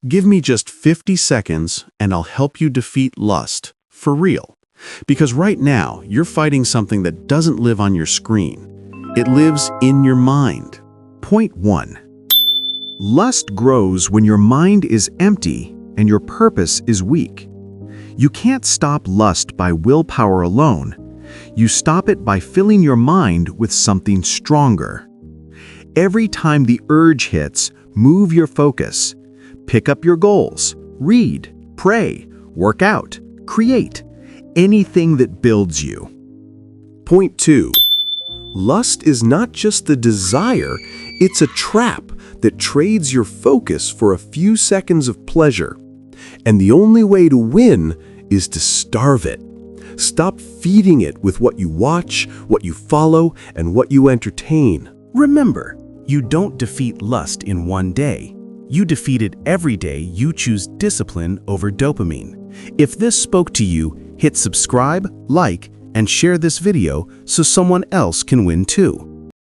Give me just 50 seconds and I'll help you defeat lust, for real. Because right now, you're fighting something that doesn't live on your screen. It lives in your mind. Point 1. Lust grows when your mind is empty and your purpose is weak. You can't stop lust by willpower alone. You stop it by filling your mind with something stronger. Every time the urge hits, move your focus. Pick up your goals. Read, pray, work out, create. Anything that builds you. Point 2. Lust is not just the desire, it's a trap that trades your focus for a few seconds of pleasure. And the only way to win is to starve it. Stop feeding it with what you watch, what you follow, and what you entertain. Remember, you don't defeat lust in one day. You defeat it every day you choose discipline over dopamine. If this spoke to you, hit subscribe, like, and share this video so someone else can win too.